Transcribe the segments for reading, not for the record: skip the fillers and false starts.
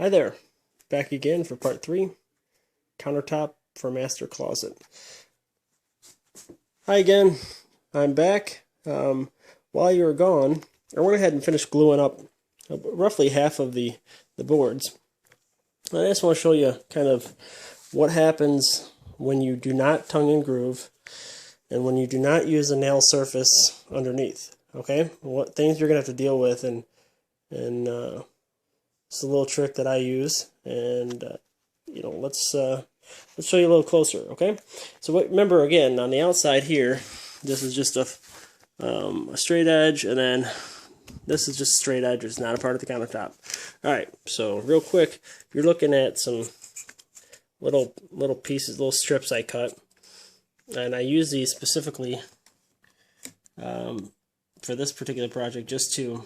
Hi there, back again for part 3, countertop for master closet. Hi again, I'm back. While you were gone, I went ahead and finished gluing up roughly half of the boards. I just want to show you kind of what happens when you do not tongue and groove and when you do not use a nail surface underneath. Okay, what things you're gonna have to deal with, and it's a little trick that I use, and let's show you a little closer. Okay, so remember again, on the outside here, this is just a straight edge, and then this is just straight edge. It's not a part of the countertop. All right, so real quick, if you're looking at some little pieces, little strips I cut, and I use these specifically for this particular project, just to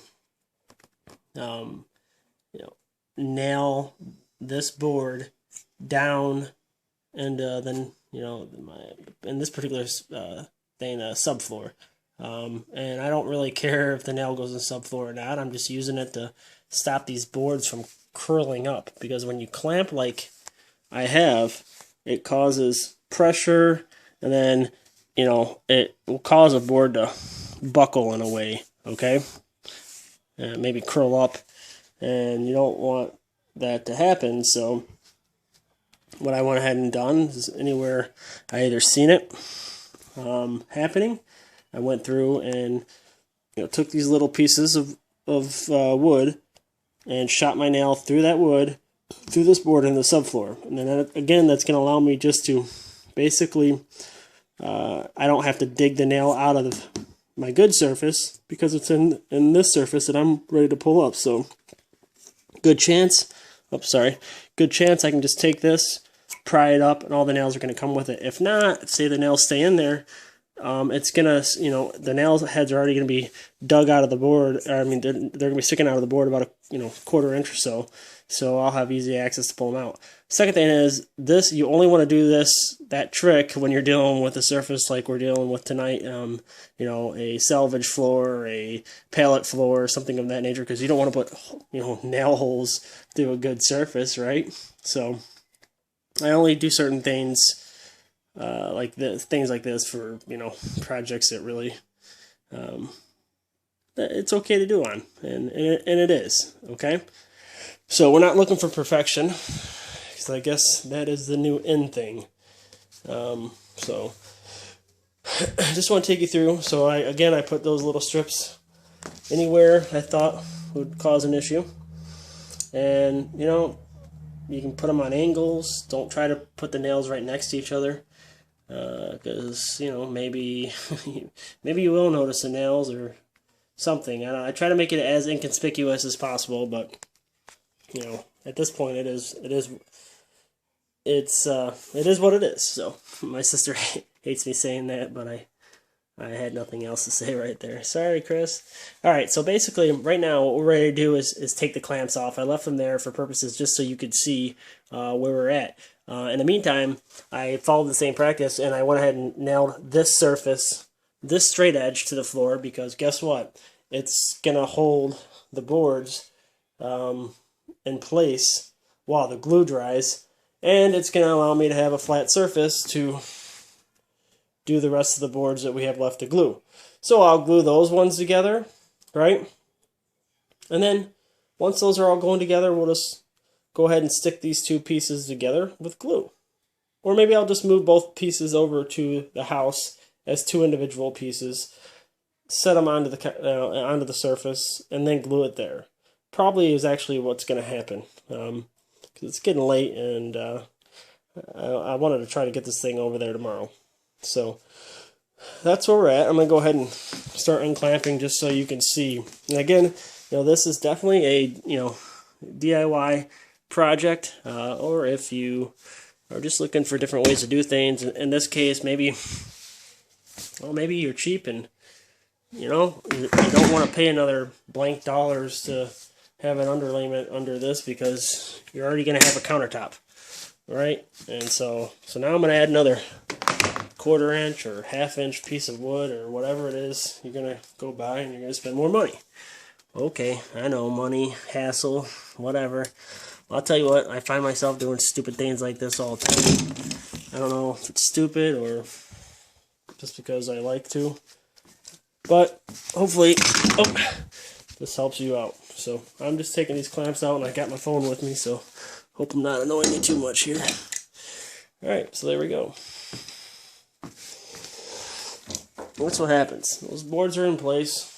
nail this board down, and then in this particular thing, subfloor. And I don't really care if the nail goes in subfloor or not. I'm just using it to stop these boards from curling up, because when you clamp like I have, it causes pressure, and then it will cause a board to buckle in a way, okay, and maybe curl up, and you don't want that to happen. So what I went ahead and done is, anywhere I either seen it happening, I went through and took these little pieces of wood and shot my nail through that wood, through this board in the subfloor. And then again, that's going to allow me just to basically, I don't have to dig the nail out of my good surface, because it's in this surface that I'm ready to pull up. So good chance I can just take this, pry it up, and all the nails are going to come with it. If not, say the nails stay in there, it's gonna, the nail heads are already gonna be dug out of the board. I mean, they're gonna be sticking out of the board about a quarter inch or so. So I'll have easy access to pull them out. Second thing is, this, you only want to do that trick when you're dealing with a surface like we're dealing with tonight. A salvage floor, a pallet floor, something of that nature, because you don't want to put nail holes through a good surface, right? So I only do certain things like this for projects that really it's okay to do on, and it is okay. So we're not looking for perfection, because I guess that is the new in thing. So I just want to take you through. So I put those little strips anywhere I thought would cause an issue, and you can put them on angles. Don't try to put the nails right next to each other, because maybe maybe you will notice the nails or something. I try to make it as inconspicuous as possible, but at this point, it is what it is. So my sister hates me saying that, but I had nothing else to say right there. Sorry, Chris. All right, so basically, right now, what we're ready to do is take the clamps off. I left them there for purposes just so you could see where we're at. In the meantime, I followed the same practice, and I went ahead and nailed this surface, this straight edge, to the floor, because guess what? It's going to hold the boards in place while the glue dries, and it's going to allow me to have a flat surface to do the rest of the boards that we have left to glue. So I'll glue those ones together, right? And then once those are all going together, we'll just go ahead and stick these two pieces together with glue. Or maybe I'll just move both pieces over to the house as two individual pieces, set them onto the surface, and then glue it there. Probably is actually what's going to happen, because it's getting late, and I wanted to try to get this thing over there tomorrow. So that's where we're at. I'm going to go ahead and start unclamping just so you can see. And again, this is definitely a DIY project, or if you are just looking for different ways to do things. In this case, maybe you're cheap and you don't want to pay another blank dollars to have an underlayment under this, because you're already going to have a countertop, right? And so now I'm going to add another quarter inch or half inch piece of wood, or whatever it is you're going to go buy, and you're going to spend more money. Okay, I know, money, hassle, whatever. Well, I'll tell you what, I find myself doing stupid things like this all the time. I don't know if it's stupid or just because I like to. But hopefully, this helps you out. So I'm just taking these clamps out, and I got my phone with me, so hope I'm not annoying you too much here. Alright, so there we go. That's what happens. Those boards are in place.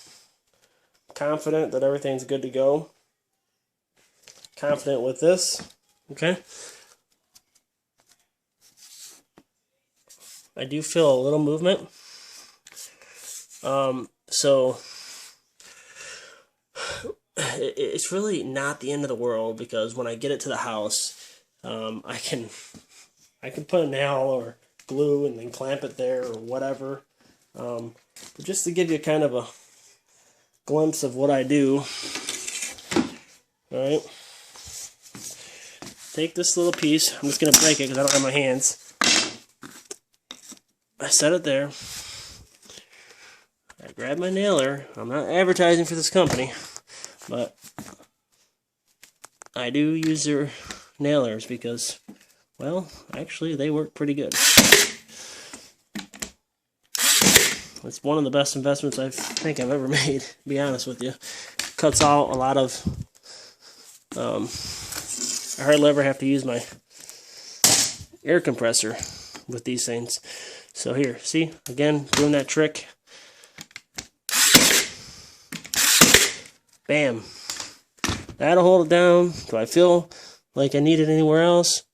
Confident that everything's good to go. Confident with this. Okay. I do feel a little movement. So it's really not the end of the world, because when I get it to the house, I can put a nail or glue and then clamp it there or whatever. But just to give you kind of a glimpse of what I do. Alright. Take this little piece. I'm just going to break it because I don't have my hands. I set it there. I grab my nailer. I'm not advertising for this company, but I do use their nailers because, well, actually they work pretty good. It's one of the best investments I think I've ever made, to be honest with you. Cuts out a lot of, I hardly ever have to use my air compressor with these things. So here, see, again, doing that trick. Bam. That'll hold it down. Do I feel like I need it anywhere else?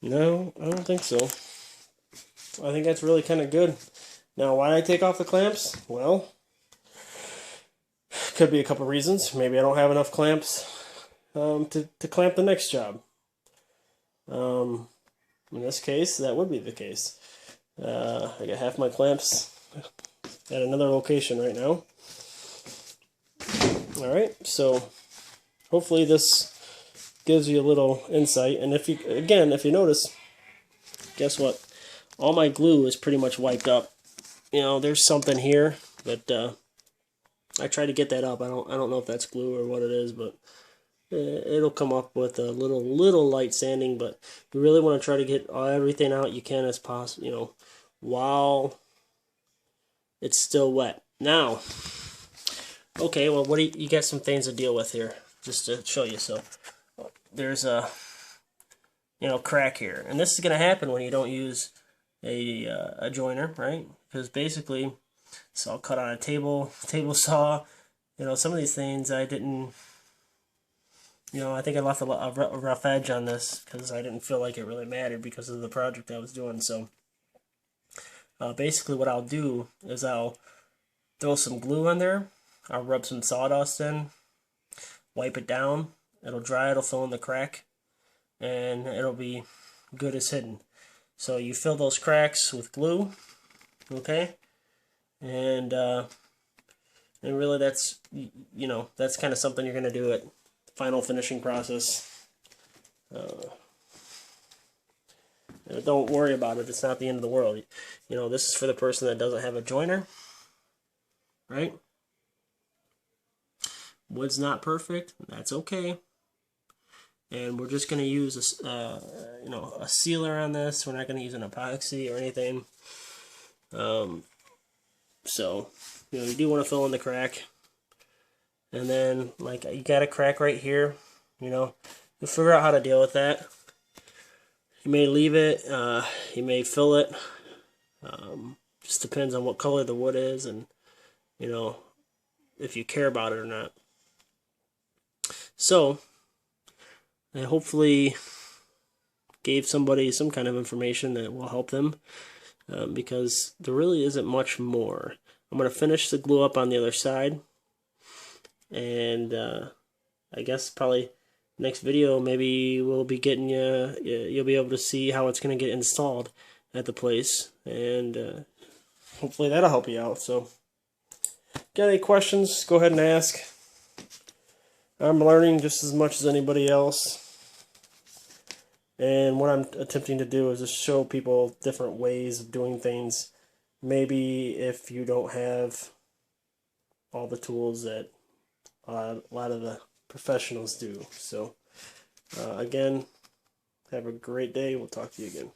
No, I don't think so. I think that's really kind of good. Now, why did I take off the clamps? Well, could be a couple reasons. Maybe I don't have enough clamps to clamp the next job. In this case, that would be the case. I got half my clamps at another location right now. Alright, so hopefully this gives you a little insight. And if you notice, guess what? All my glue is pretty much wiped up. You know, there's something here, but I try to get that up. I don't know if that's glue or what it is, but it'll come up with a little light sanding. But you really want to try to get everything out you can as possible, you know, while it's still wet. Now, okay, well, what do you got some things to deal with here, just to show you. So there's a crack here, and this is going to happen when you don't use a joiner, right? Because basically it's all cut on a table saw. You know, some of these things I didn't, I think I left a rough edge on this because I didn't feel like it really mattered because of the project I was doing. So basically what I'll do is I'll throw some glue on there. I'll rub some sawdust in, wipe it down. It'll dry, it'll fill in the crack, and it'll be good as hidden. So you fill those cracks with glue, okay? And really that's, that's kind of something you're going to do at the final finishing process. Don't worry about it. It's not the end of the world. You know, this is for the person that doesn't have a joiner, right? Wood's not perfect. That's okay. And we're just going to use a sealer on this. We're not going to use an epoxy or anything. So, you do want to fill in the crack. And then, like, you got a crack right here. You'll figure out how to deal with that. You may leave it. You may fill it. Just depends on what color the wood is and, if you care about it or not. So, I hopefully gave somebody some kind of information that will help them, because there really isn't much more. I'm going to finish the glue up on the other side, and I guess probably next video maybe we'll be getting you'll be able to see how it's going to get installed at the place, and hopefully that'll help you out. So, got any questions, go ahead and ask. I'm learning just as much as anybody else. And what I'm attempting to do is just show people different ways of doing things. Maybe if you don't have all the tools that a lot of the professionals do. So, Again, have a great day. We'll talk to you again.